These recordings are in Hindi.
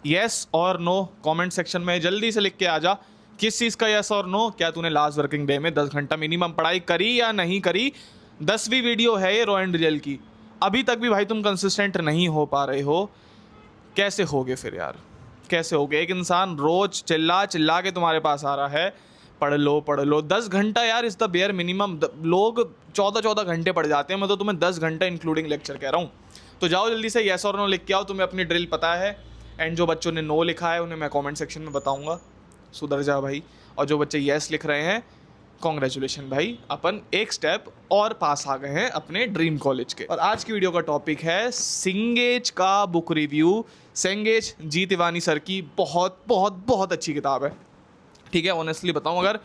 येस और नो कमेंट सेक्शन में जल्दी से लिख के आ जा। किस चीज़ का येस और नो? क्या तूने लास्ट वर्किंग डे में 10 घंटा मिनिमम पढ़ाई करी या नहीं करी? 10वीं वीडियो है ये रॉ एंड रियल की, अभी तक भी भाई तुम कंसिस्टेंट नहीं हो पा रहे हो। कैसे होगे फिर यार, कैसे होगे? एक इंसान रोज चिल्ला चिल्ला के तुम्हारे पास आ रहा है, पढ़ लो पढ़ लो। 10 घंटा यार इज़ द बेयर मिनिमम। लोग 14-14 घंटे पढ़ जाते हैं, मैं तो तुम्हें 10 घंटा इंक्लूडिंग लेक्चर कह रहा हूँ। तो जाओ जल्दी से येस और नो लिख के आओ, तुम्हें अपनी ड्रिल पता है। एंड जो बच्चों ने नो लिखा है उन्हें मैं कमेंट सेक्शन में बताऊंगा, सुधर जा भाई। और जो बच्चे येस लिख रहे हैं, कॉन्ग्रेचुलेशन भाई, अपन एक स्टेप और पास आ गए हैं अपने ड्रीम कॉलेज के। और आज की वीडियो का टॉपिक है सिंगेज का बुक रिव्यू। सेंगेज जी तिवानी सर की बहुत बहुत बहुत अच्छी किताब है, ठीक है। ऑनेस्टली बताऊं, अगर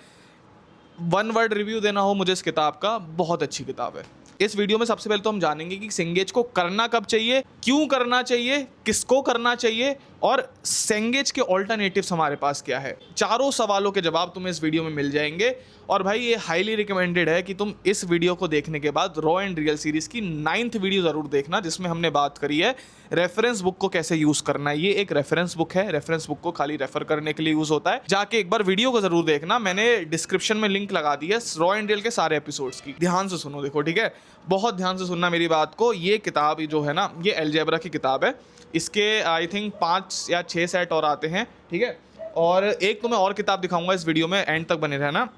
वन वर्ड रिव्यू देना हो मुझे इस किताब का, बहुत अच्छी किताब है। इस वीडियो में सबसे पहले तो हम जानेंगे कि सेंगेज को करना कब चाहिए, क्यों करना चाहिए, किसको करना चाहिए, और सेंगेज के ऑल्टरनेटिव्स हमारे पास क्या है। चारों सवालों के जवाब तुम्हें इस वीडियो में मिल जाएंगे। और भाई ये हाईली रिकमेंडेड है कि तुम इस वीडियो को देखने के बाद रॉ एंड रियल सीरीज की 9th वीडियो ज़रूर देखना, जिसमें हमने बात करी है रेफरेंस बुक को कैसे यूज़ करना है। ये एक रेफरेंस बुक है, रेफरेंस बुक को खाली रेफर करने के लिए यूज़ होता है। जाके एक बार वीडियो को ज़रूर देखना, मैंने डिस्क्रिप्शन में लिंक लगा दी है रॉ एंड रियल के सारे एपिसोड्स की। ध्यान से सुनो, देखो ठीक है, बहुत ध्यान से सुनना मेरी बात को। ये किताब जो है ना, ये अलजेब्रा की किताब है। इसके आई थिंक 5 या 6 सेट और आते हैं, ठीक है। और एक तो मैं और किताब दिखाऊंगा इस वीडियो में, एंड तक बने रहना।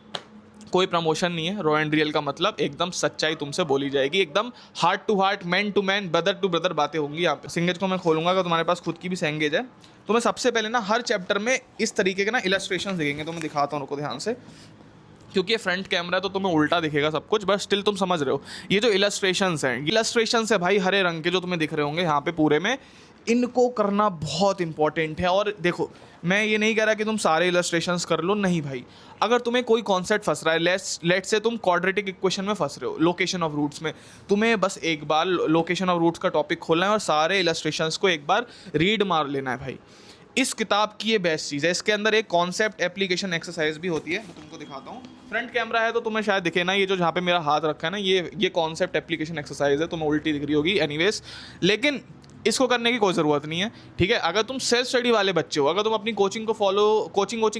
कोई प्रमोशन नहीं है, रॉ एंड रियल का मतलब एकदम सच्चाई तुमसे बोली जाएगी, एकदम heart to heart, man to man, brother to brother बातें होंगी यहाँ पे। सिंगेज को मैं खोलूंगा, अगर तुम्हारे पास खुद की भी सेंगेज है तो मैं सबसे पहले ना हर चैप्टर में इस तरीके के ना इलस्ट्रेशन दिखेंगे, तो मैं दिखाता हूँ, रुको ध्यान से। क्योंकि ये फ्रंट कैमरा है तो तुम्हें उल्टा दिखेगा सब कुछ, बस स्टिल तुम समझ रहे हो। ये जो इलस्ट्रेशंस हैं, इलस्ट्रेशंस है भाई हरे रंग के जो तुम्हें दिख रहे होंगे यहाँ पे पूरे में, इनको करना बहुत इंपॉर्टेंट है। और देखो, मैं ये नहीं कह रहा कि तुम सारे इलस्ट्रेशंस कर लो, नहीं भाई। अगर तुम्हें कोई कॉन्सेप्ट फंस रहा है, लेट्स से तुम क्वाड्रेटिक इक्वेशन में फंस रहे हो, लोकेशन ऑफ रूट्स में, तुम्हें बस एक बार लोकेशन ऑफ रूट्स का टॉपिक खोलना है और सारे इलस्ट्रेशंस को एक बार रीड मार लेना है भाई। इस किताब की ये बेस्ट चीज़ है। इसके अंदर एक कॉन्सेप्ट एप्लीकेशन एक्सरसाइज भी होती है, मैं तुमको दिखाता हूँ। फ्रंट कैमरा है तो तुम्हें शायद दिखे ना, ये जो जहाँ पे मेरा हाथ रखा है ना, ये कॉन्सेप्ट एप्लीकेशन एक्सरसाइज है, तुम्हें उल्टी दिख रही होगी एनीवेज, लेकिन इसको करने की कोई ज़रूरत नहीं है, ठीक है। अगर तुम सेल्फ स्टडी वाले बच्चे हो, अगर तुम अपनी कोचिंग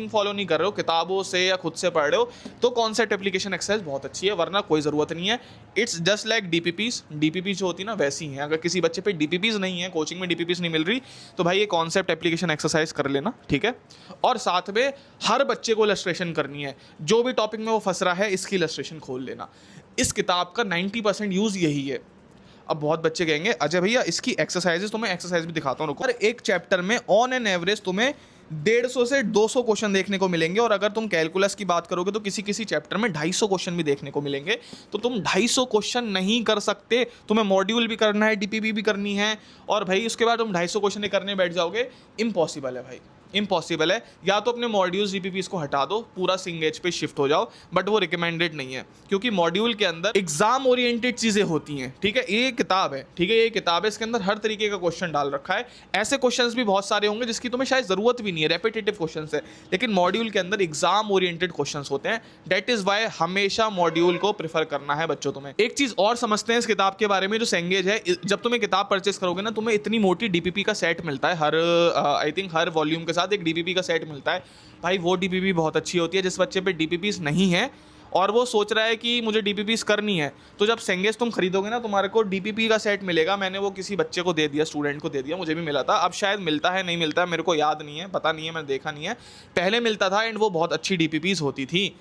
फॉलो नहीं कर रहे हो, किताबों से या खुद से पढ़ रहे हो, तो कॉन्सेप्ट एप्लीकेशन एक्सरसाइज बहुत अच्छी है, वरना कोई ज़रूरत नहीं है। इट्स जस्ट लाइक डीपीपी जो होती है ना, वैसी हैं। अगर किसी बच्चे पे डीपीपीज नहीं है, कोचिंग में डीपीपीज नहीं मिल रही, तो भाई ये कॉन्सेप्ट एप्लीकेशन एक्सरसाइज कर लेना, ठीक है। और साथ में हर बच्चे को इलस्ट्रेशन करनी है, जो भी टॉपिक में वो फंस रहा है इसकी इलस्ट्रेशन खोल लेना। इस किताब का 90% यूज़ यही है। अब बहुत बच्चे कहेंगे अजय भैया इसकी एक्सरसाइजेस, तो मैं एक्सरसाइज भी दिखाता हूँ, रुको। एक चैप्टर में ऑन एन एवरेज तुम्हें 150 से 200 क्वेश्चन देखने को मिलेंगे। और अगर तुम कैलकुलस की बात करोगे तो किसी किसी चैप्टर में 250 क्वेश्चन भी देखने को मिलेंगे। तो तुम 250 क्वेश्चन नहीं कर सकते, तुम्हें मॉड्यूल भी करना है, डीपीपी भी करनी है, और भाई उसके बाद तुम 250 क्वेश्चन करने बैठ जाओगे, इम्पॉसिबल है भाई, इम्पॉसिबल है। या तो अपने मॉड्यूल्स डीपीपीस को हटा दो, पूरा सिंगेज पे शिफ्ट हो जाओ, बट वो रिकमेंडेड नहीं है, क्योंकि मॉड्यूल के अंदर एग्जाम ओरिएंटेड चीज़ें होती हैं, ठीक है। ये किताब है, ठीक है, ये किताब है, इसके अंदर हर तरीके का क्वेश्चन डाल रखा है। ऐसे क्वेश्चंस भी बहुत सारे होंगे जिसकी तुम्हें शायद ज़रूरत भी नहीं है, रेपिटेटिव क्वेश्चंस है, लेकिन मॉड्यूल के अंदर एग्जाम ओरिएंटेड क्वेश्चंस होते हैं। दैट इज़ वाई हमेशा मॉड्यूल को प्रेफर करना है बच्चों। तुम्हें एक चीज़ और समझते हैं इस किताब के बारे में, जो सेंगेज है, जब तुम्हें किताब परचेस करोगे ना, तुम्हें इतनी मोटी डीपीपी का सेट मिलता है, हर आई थिंक हर वॉल्यूम के साथ एक डीपीपी का सेट मिलता है भाई। वो डीपीपी बहुत अच्छी होती है। जिस बच्चे पे डीपीपीस नहीं है और वो सोच रहा है कि मुझे डीपीपीस करनी है, तो जब सेंगेज तुम खरीदोगे ना, तुम्हारे को डीपीपी का सेट मिलेगा। मैंने वो किसी बच्चे को दे दिया, स्टूडेंट को दे दिया, मुझे भी मिला था। अब शायद मिलता है नहीं मिलता है मेरे को याद नहीं है, पता नहीं है, मैंने देखा नहीं है। पहले मिलता था एंड वो बहुत अच्छी डीपीपीस होती थी।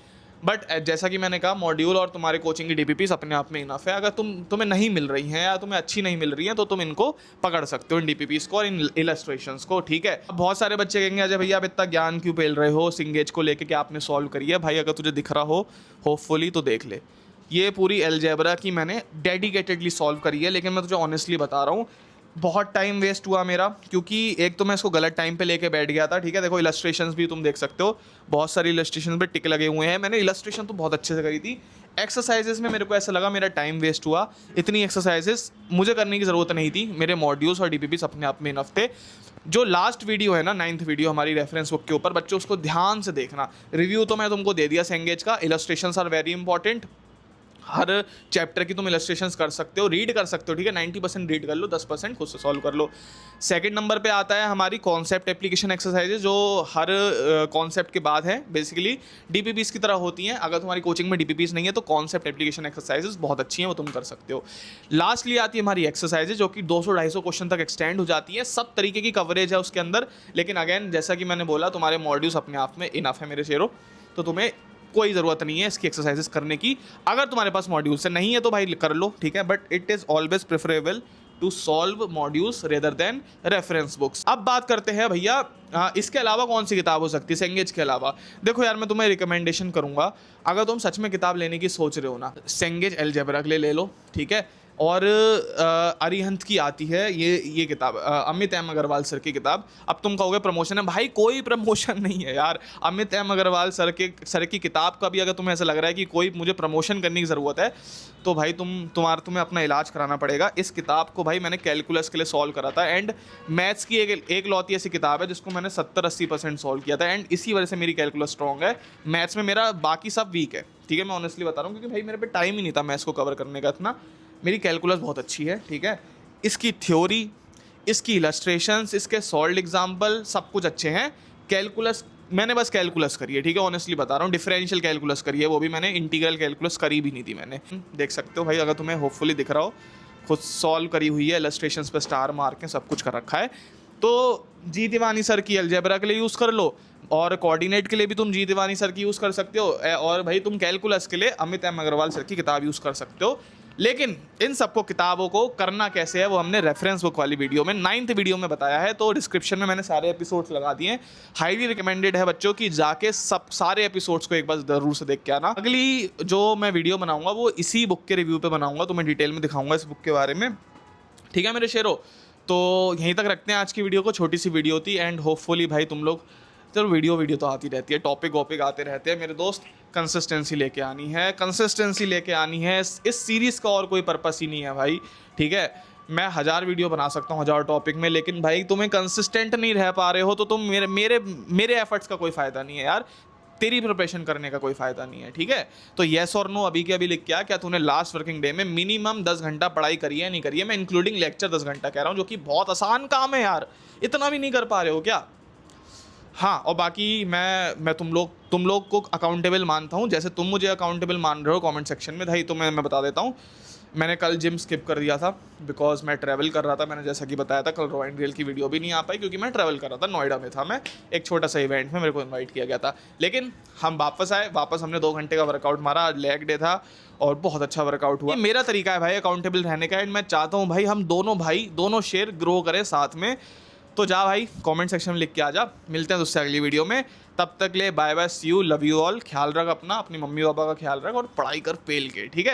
बट जैसा कि मैंने कहा, मॉड्यूल और तुम्हारे कोचिंग की डीपीपीस अपने आप में इनफ है। अगर तुम्हें नहीं मिल रही हैं या तुम्हें अच्छी नहीं मिल रही हैं, तो तुम इनको पकड़ सकते हो, इन डीपीपीस को और इन इलस्ट्रेशंस को, ठीक है। अब बहुत सारे बच्चे कहेंगे अजय भैया आप इतना ज्ञान क्यों पेल रहे हो, सिंगेज को लेके क्या आपने सॉल्व करी है? भाई अगर तुझे दिख रहा हो होपफुली तो देख ले, ये पूरी अलजेब्रा की मैंने डेडिकेटेडली सॉल्व करी है। लेकिन मैं तुझे ऑनेस्टली बता रहा हूँ, बहुत टाइम वेस्ट हुआ मेरा, क्योंकि एक तो मैं इसको गलत टाइम पे लेके बैठ गया था, ठीक है। देखो इलस्ट्रेशंस भी तुम देख सकते हो, बहुत सारी इलस्ट्रेशन पे टिक लगे हुए हैं। मैंने इलस्ट्रेशन तो बहुत अच्छे से करी थी, एक्सरसाइजेस में मेरे को ऐसा लगा मेरा टाइम वेस्ट हुआ। इतनी एक्सरसाइजेस मुझे करने की ज़रूरत नहीं थी, मेरे मॉड्यूल्स और डीपीपीस अपने आप में इनफ थे। जो लास्ट वीडियो है ना, 9th वीडियो हमारी रेफरेंस बुक के ऊपर, बच्चों उसको ध्यान से देखना। रिव्यू तो मैं तुमको दे दिया सेंगेज का, इलस्ट्रेशंस आर वेरी इंपॉर्टेंट। हर चैप्टर की तुम इलस्ट्रेशंस कर सकते हो, रीड कर सकते हो, ठीक है। 90% रीड कर लो, 10% खुद से सॉल्व कर लो। सेकंड नंबर पे आता है हमारी कॉन्सेप्ट एप्लीकेशन एक्सरसाइजेज, जो हर कॉन्सेप्ट के बाद है, बेसिकली डीपीपीस की तरह होती हैं। अगर तुम्हारी कोचिंग में डीपीपीस नहीं है तो कॉन्सेप्ट एप्लीकेशन एक्सरसाइजेज बहुत अच्छी हैं, वो तुम कर सकते हो। लास्टली आती है हमारी एक्सरसाइजेज, जो कि 200-250 क्वेश्चन तक एक्सटेंड हो जाती है। सब तरीके की कवरेज है उसके अंदर, लेकिन अगेन जैसा कि मैंने बोला, तुम्हारे मॉड्यूल्स अपने आप में इनफ है मेरे शेरों, तो तुम्हें कोई ज़रूरत नहीं है इसकी एक्सरसाइजेस करने की। अगर तुम्हारे पास मॉड्यूल से नहीं है तो भाई कर लो, ठीक है, but it is always preferable to solve modules rather than reference books. अब बात करते हैं भैया इसके अलावा कौन सी किताब हो सकती है सेंगेज के अलावा। देखो यार, मैं तुम्हें रिकमेंडेशन करूंगा, अगर तुम सच में किताब लेने की सोच रहे हो ना, सेंगेज अलजेब्रा के लिए ले लो, ठीक है। और अरिहंत की आती है ये किताब, अमित एम अग्रवाल सर की किताब। अब तुम कहोगे प्रमोशन है, भाई कोई प्रमोशन नहीं है यार। अमित एम अग्रवाल सर की किताब का भी अगर तुम्हें ऐसा लग रहा है कि कोई मुझे प्रमोशन करने की ज़रूरत है, तो भाई तुम्हें अपना इलाज कराना पड़ेगा। इस किताब को भाई मैंने कैलकुलस के लिए सॉल्व करा था, एंड मैथ्स की एक लौती ऐसी किताब है जिसको मैंने 70-80% सॉल्व किया था, एंड इसी वजह से मेरी कैलकुलस स्ट्रॉन्ग है। मैथ्स में मेरा बाकी सब वीक है, ठीक है, मैं ऑनेस्टली बता रहा हूँ, क्योंकि भाई मेरे पे टाइम ही नहीं था मैथ्स को कवर करने का इतना। मेरी कैलकुलस बहुत अच्छी है, ठीक है। इसकी थ्योरी, इसकी इलस्ट्रेशंस, इसके सॉल्व्ड एग्जाम्पल सब कुछ अच्छे हैं। कैलकुलस मैंने बस कैलकुलस करी है, ठीक है, ऑनेस्टली बता रहा हूँ। डिफरेंशियल कैलकुलस करी है, वो भी मैंने इंटीग्रल कैलकुलस करी भी नहीं थी मैंने। देख सकते हो भाई, अगर तुम्हें होपफुली दिख रहा हो, खुद सॉल्व करी हुई है, इलस्ट्रेशंस पे स्टार मार्क है, सब कुछ कर रखा है। तो जी तिवानी सर की अलजेब्रा के लिए यूज़ कर लो, और कोऑर्डिनेट के लिए भी तुम जी तिवानी सर की यूज़ कर सकते हो, और भाई तुम कैलकुलस के लिए अमित एम अग्रवाल सर की किताब यूज़ कर सकते हो। लेकिन इन सबको किताबों को करना कैसे है वो हमने रेफरेंस बुक वाली वीडियो में 9th वीडियो में बताया है, तो डिस्क्रिप्शन में मैंने सारे एपिसोड्स लगा दिए हैं। हाईली रिकमेंडेड है बच्चों की जाके सारे एपिसोड्स को एक बार ज़रूर से देख के आना। अगली जो मैं वीडियो बनाऊंगा वो इसी बुक के रिव्यू पे बनाऊंगा, तो मैं डिटेल में दिखाऊंगा इस बुक के बारे में, ठीक है मेरे शेरों। तो यहीं तक रखते हैं आज की वीडियो को, छोटी सी वीडियो थी, एंड होपफुली भाई तुम लोग, चलो वीडियो तो आती रहती है, टॉपिक वॉपिक आते रहते हैं मेरे दोस्त, कंसिस्टेंसी लेके आनी है, कंसिस्टेंसी लेके आनी है। इस सीरीज़ का और कोई पर्पस ही नहीं है भाई, ठीक है। मैं 1000 वीडियो बना सकता हूँ 1000 टॉपिक में, लेकिन भाई तुम्हें कंसिस्टेंट नहीं रह पा रहे हो तो तुम मेरे एफर्ट्स का कोई फ़ायदा नहीं है यार, तेरी प्रिपरेशन करने का कोई फ़ायदा नहीं है, ठीक है। तो येस और नो अभी के अभी लिख के क्या तूने लास्ट वर्किंग डे में मिनिमम 10 घंटा पढ़ाई करी है नहीं करी है। मैं इंक्लूडिंग लेक्चर 10 घंटा कह रहा हूँ, जो कि बहुत आसान काम है यार, इतना भी नहीं कर पा रहे हो क्या। हाँ, और बाकी मैं तुम लोग को अकाउंटेबल मानता हूँ, जैसे तुम मुझे अकाउंटेबल मान रहे हो कमेंट सेक्शन में भाई, तो मैं बता देता हूँ। मैंने कल जिम स्किप कर दिया था बिकॉज मैं ट्रैवल कर रहा था, मैंने जैसा कि बताया था। कल रॉ एंड रियल की वीडियो भी नहीं आ पाई क्योंकि मैं ट्रैवल कर रहा था, नोएडा में था मैं, एक छोटा सा इवेंट में मेरे को इनवाइट किया गया था। लेकिन हम वापस आए, वापस हमने 2 घंटे का वर्कआउट मारा, आज लेग डे था और बहुत अच्छा वर्कआउट हुआ। ये मेरा तरीका है भाई अकाउंटेबल रहने का, एंड मैं चाहता हूँ भाई हम दोनों शेयर ग्रो करें साथ में। तो जा भाई कमेंट सेक्शन में लिख के आ जा। मिलते हैं दोस्तों अगली वीडियो में, तब तक ले bye bye, see you, love you all. ख्याल रख अपना, अपनी मम्मी पापा का ख्याल रख, और पढ़ाई कर पेल के, ठीक है।